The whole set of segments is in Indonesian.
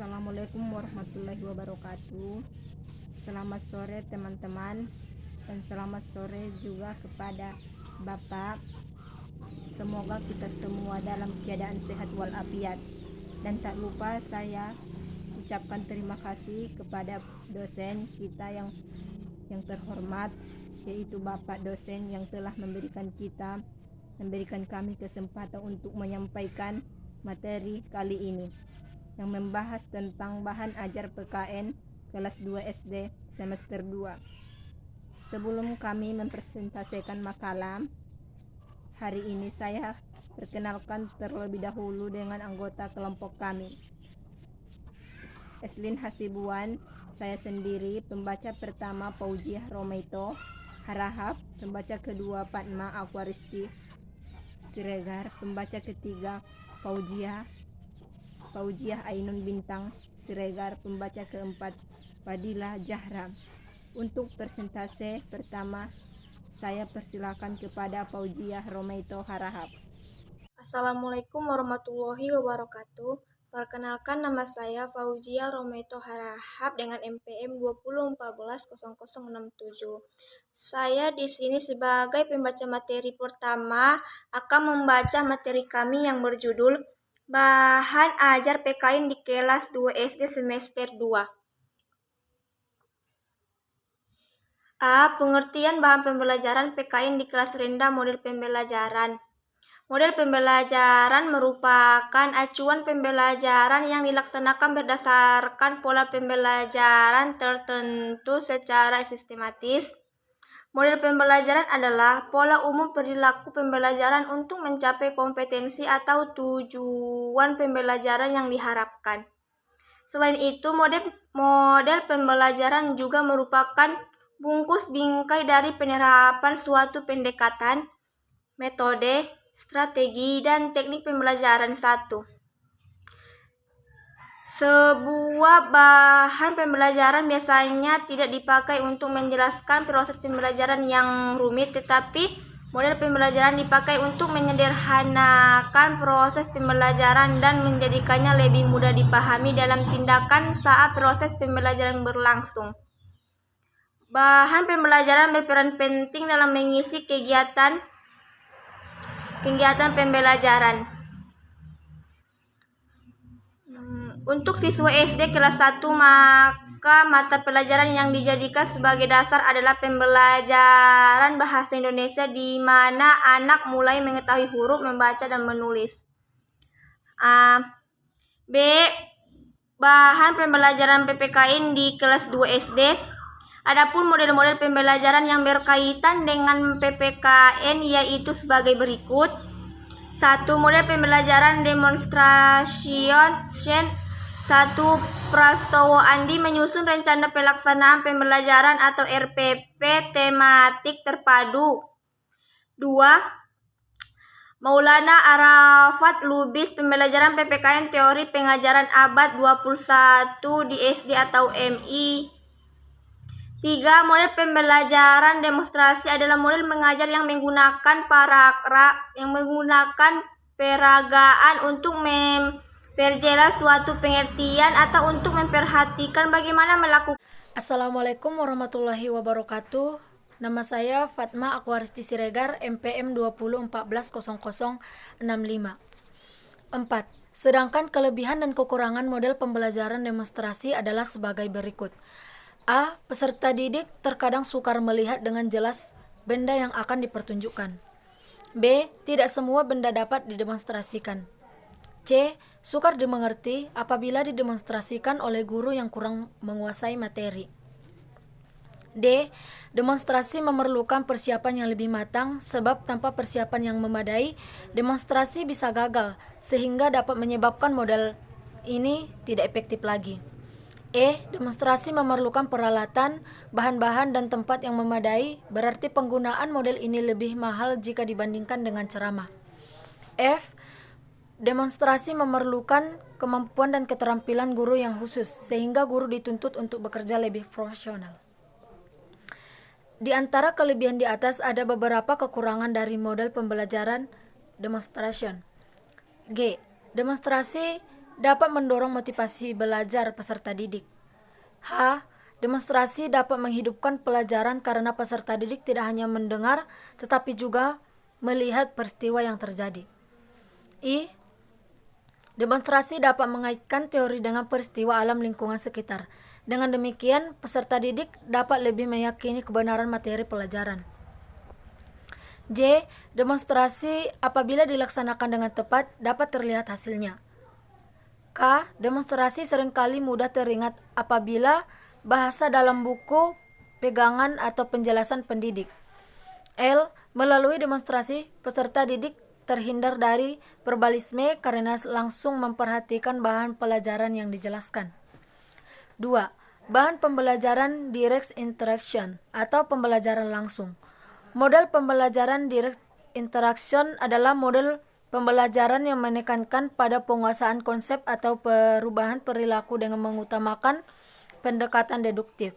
Assalamualaikum warahmatullahi wabarakatuh. Selamat sore teman-teman, dan selamat sore juga kepada Bapak. Semoga kita semua dalam keadaan sehat walafiat. Dan tak lupa saya ucapkan terima kasih kepada dosen kita yang terhormat, yaitu Bapak dosen yang telah memberikan kami kesempatan untuk menyampaikan materi kali ini yang membahas tentang bahan ajar PKN kelas 2 SD semester 2. Sebelum kami mempresentasikan makalah hari ini, saya perkenalkan terlebih dahulu dengan anggota kelompok kami. Eslin Hasibuan, saya sendiri. Pembaca pertama Fauziah Romeito Harahap, pembaca kedua Fatma Akwaristi Siregar, pembaca ketiga Fauziah Ainun Bintang Siregar, pembaca keempat Fadila Jahra. Untuk presentasi pertama, saya persilakan kepada Fauziah Romeito Harahap. Assalamualaikum warahmatullahi wabarakatuh. Perkenalkan, nama saya Fauziah Romeito Harahap dengan NPM 20140067. Saya di sini sebagai pembaca materi pertama akan membaca materi kami yang berjudul Bahan Ajar PKN di kelas 2 SD semester 2. A. Pengertian bahan pembelajaran PKN di kelas rendah model pembelajaran. Model pembelajaran merupakan acuan pembelajaran yang dilaksanakan berdasarkan pola pembelajaran tertentu secara sistematis. Model pembelajaran adalah pola umum perilaku pembelajaran untuk mencapai kompetensi atau tujuan pembelajaran yang diharapkan. Selain itu, model pembelajaran juga merupakan bungkus bingkai dari penerapan suatu pendekatan, metode, strategi, dan teknik pembelajaran. 1. Sebuah bahan pembelajaran biasanya tidak dipakai untuk menjelaskan proses pembelajaran yang rumit, tetapi model pembelajaran dipakai untuk menyederhanakan proses pembelajaran dan menjadikannya lebih mudah dipahami dalam tindakan saat proses pembelajaran berlangsung. Bahan pembelajaran berperan penting dalam mengisi kegiatan pembelajaran. Untuk siswa SD kelas 1, maka mata pelajaran yang dijadikan sebagai dasar adalah pembelajaran bahasa Indonesia, di mana anak mulai mengetahui huruf, membaca, dan menulis. B. Bahan pembelajaran PPKN di kelas 2 SD. Adapun model-model pembelajaran yang berkaitan dengan PPKN yaitu sebagai berikut. 1. Model pembelajaran demonstration. 1. Prastowo Andi menyusun rencana pelaksanaan pembelajaran atau RPP tematik terpadu. 2. Maulana Arafat Lubis, pembelajaran PPKN teori pengajaran abad 21 di SD atau MI. 3. Model pembelajaran demonstrasi adalah model mengajar yang menggunakan peragaan untuk memperjelas suatu pengertian atau untuk memperhatikan bagaimana melakukan. Assalamualaikum warahmatullahi wabarakatuh. Nama saya Fatma Akwaristi Siregar, NPM 20140065. 4. Sedangkan kelebihan dan kekurangan model pembelajaran demonstrasi adalah sebagai berikut. A. Peserta didik terkadang sukar melihat dengan jelas benda yang akan dipertunjukkan. B. Tidak semua benda dapat didemonstrasikan. C. Sukar dimengerti apabila didemonstrasikan oleh guru yang kurang menguasai materi. D. Demonstrasi memerlukan persiapan yang lebih matang, sebab tanpa persiapan yang memadai, demonstrasi bisa gagal, sehingga dapat menyebabkan model ini tidak efektif lagi. E. Demonstrasi memerlukan peralatan, bahan-bahan, dan tempat yang memadai, berarti penggunaan model ini lebih mahal jika dibandingkan dengan ceramah. F. Demonstrasi memerlukan kemampuan dan keterampilan guru yang khusus, sehingga guru dituntut untuk bekerja lebih profesional. Di antara kelebihan di atas ada beberapa kekurangan dari model pembelajaran demonstration. G. Demonstrasi dapat mendorong motivasi belajar peserta didik. H. Demonstrasi dapat menghidupkan pelajaran karena peserta didik tidak hanya mendengar, tetapi juga melihat peristiwa yang terjadi. I. Demonstrasi dapat mengaitkan teori dengan peristiwa alam lingkungan sekitar. Dengan demikian, peserta didik dapat lebih meyakini kebenaran materi pelajaran. J. Demonstrasi apabila dilaksanakan dengan tepat dapat terlihat hasilnya. K. Demonstrasi seringkali mudah teringat apabila bahasa dalam buku, pegangan, atau penjelasan pendidik. L. Melalui demonstrasi, peserta didik terhindar dari verbalisme karena langsung memperhatikan bahan pelajaran yang dijelaskan. 2. Bahan pembelajaran direct interaction atau pembelajaran langsung. Model pembelajaran direct interaction adalah model pembelajaran yang menekankan pada penguasaan konsep atau perubahan perilaku dengan mengutamakan pendekatan deduktif.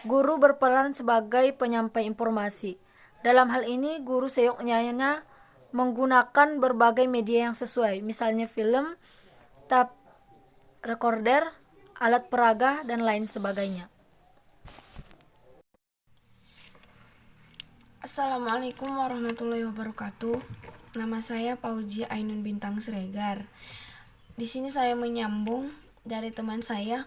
Guru berperan sebagai penyampai informasi. Dalam hal ini, guru seyogyanya menggunakan berbagai media yang sesuai, misalnya film, tape recorder, alat peraga, dan lain sebagainya. Assalamualaikum warahmatullahi wabarakatuh. Nama saya Pauji Ainun Bintang Siregar. Di sini saya menyambung dari teman saya.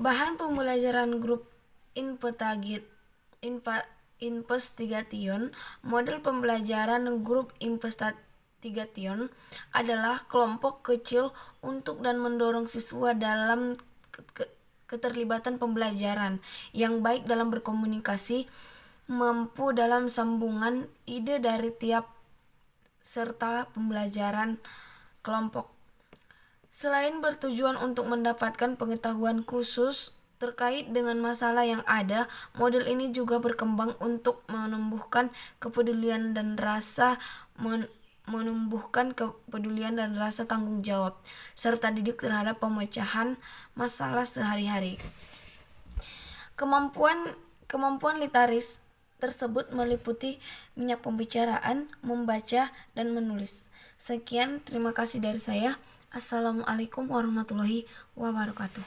Bahan pembelajaran grup investigation, model pembelajaran grup investigation adalah kelompok kecil untuk dan mendorong siswa dalam keterlibatan pembelajaran yang baik dalam berkomunikasi, mampu dalam sambungan ide dari tiap serta pembelajaran kelompok. Selain bertujuan untuk mendapatkan pengetahuan khusus terkait dengan masalah yang ada, model ini juga berkembang untuk menumbuhkan kepedulian dan rasa tanggung jawab serta didik terhadap pemecahan masalah sehari-hari. Kemampuan literaris tersebut meliputi minat pembicaraan, membaca, dan menulis. Sekian, terima kasih dari saya. Assalamualaikum warahmatullahi wabarakatuh.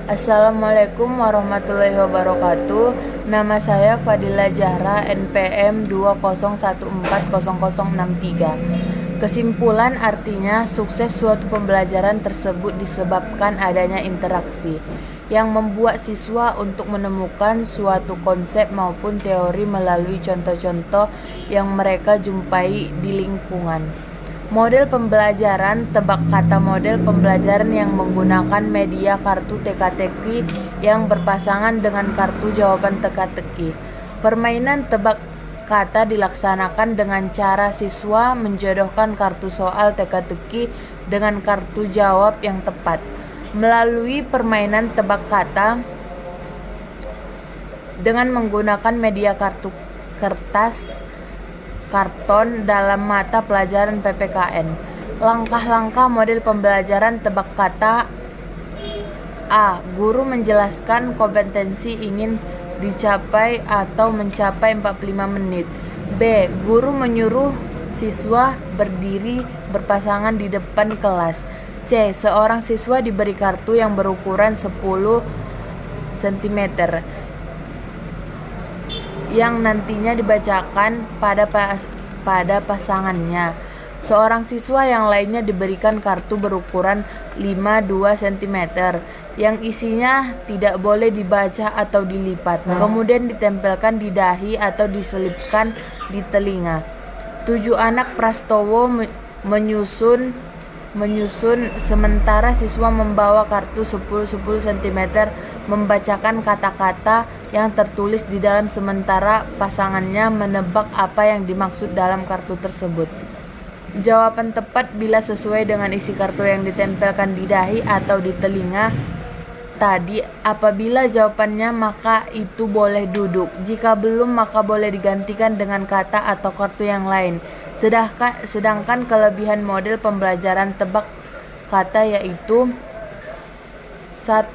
Assalamualaikum warahmatullahi wabarakatuh. Nama saya Fadila Zahra, NPM 201400063. Kesimpulan artinya sukses suatu pembelajaran tersebut disebabkan adanya interaksi yang membuat siswa untuk menemukan suatu konsep maupun teori melalui contoh-contoh yang mereka jumpai di lingkungan. Model pembelajaran, tebak kata model pembelajaran yang menggunakan media kartu teka-teki yang berpasangan dengan kartu jawaban teka-teki. Permainan tebak kata dilaksanakan dengan cara siswa menjodohkan kartu soal teka-teki dengan kartu jawab yang tepat. Melalui permainan tebak kata dengan menggunakan media kartu kertas, karton dalam mata pelajaran PPKN. Langkah-langkah model pembelajaran tebak kata. A. Guru menjelaskan kompetensi ingin dicapai atau mencapai 45 menit. B. Guru menyuruh siswa berdiri berpasangan di depan kelas. C. Seorang siswa diberi kartu yang berukuran 10 cm yang nantinya dibacakan pada pasangannya. Seorang siswa yang lainnya diberikan kartu berukuran 52 cm yang isinya tidak boleh dibaca atau dilipat, kemudian ditempelkan di dahi atau diselipkan di telinga. 7 anak prastowo menyusun sementara siswa membawa kartu 10 cm membacakan kata-kata yang tertulis di dalam sementara pasangannya menebak apa yang dimaksud dalam kartu tersebut. Jawaban tepat bila sesuai dengan isi kartu yang ditempelkan di dahi atau di telinga tadi. Apabila jawabannya maka itu boleh duduk. Jika belum maka boleh digantikan dengan kata atau kartu yang lain. Sedangkan kelebihan model pembelajaran tebak kata yaitu 1.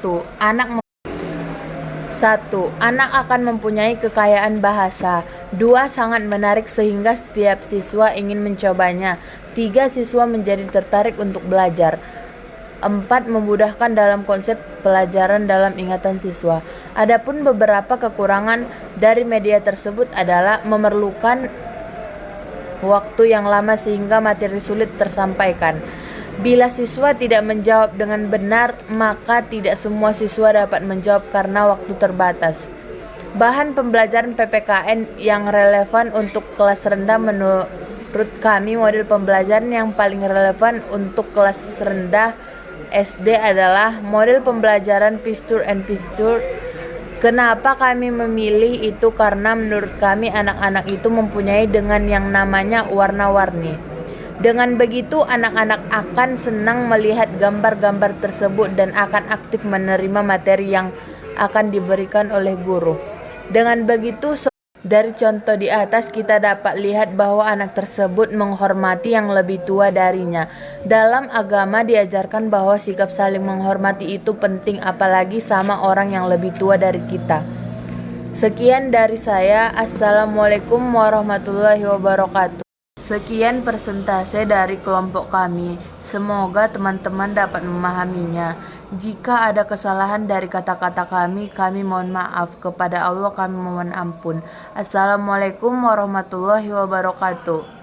1. Anak akan mempunyai kekayaan bahasa. 2. Sangat menarik sehingga setiap siswa ingin mencobanya. 3. Siswa menjadi tertarik untuk belajar. 4. Memudahkan dalam konsep pelajaran dalam ingatan siswa. Adapun beberapa kekurangan dari media tersebut adalah memerlukan waktu yang lama sehingga materi sulit tersampaikan. Bila siswa tidak menjawab dengan benar, maka tidak semua siswa dapat menjawab karena waktu terbatas. Bahan pembelajaran PPKN yang relevan untuk kelas rendah menurut kami model pembelajaran yang paling relevan untuk kelas rendah SD adalah model pembelajaran Picture and Picture. Kenapa kami memilih itu? Karena menurut kami anak-anak itu mempunyai dengan yang namanya warna-warni. Dengan begitu anak-anak akan senang melihat gambar-gambar tersebut dan akan aktif menerima materi yang akan diberikan oleh guru. Dengan begitu dari contoh di atas kita dapat lihat bahwa anak tersebut menghormati yang lebih tua darinya. Dalam agama diajarkan bahwa sikap saling menghormati itu penting apalagi sama orang yang lebih tua dari kita. Sekian dari saya. Assalamualaikum warahmatullahi wabarakatuh. Sekian persentase dari kelompok kami. Semoga teman-teman dapat memahaminya. Jika ada kesalahan dari kata-kata kami mohon maaf. Kepada Allah kami mohon ampun. Assalamualaikum warahmatullahi wabarakatuh.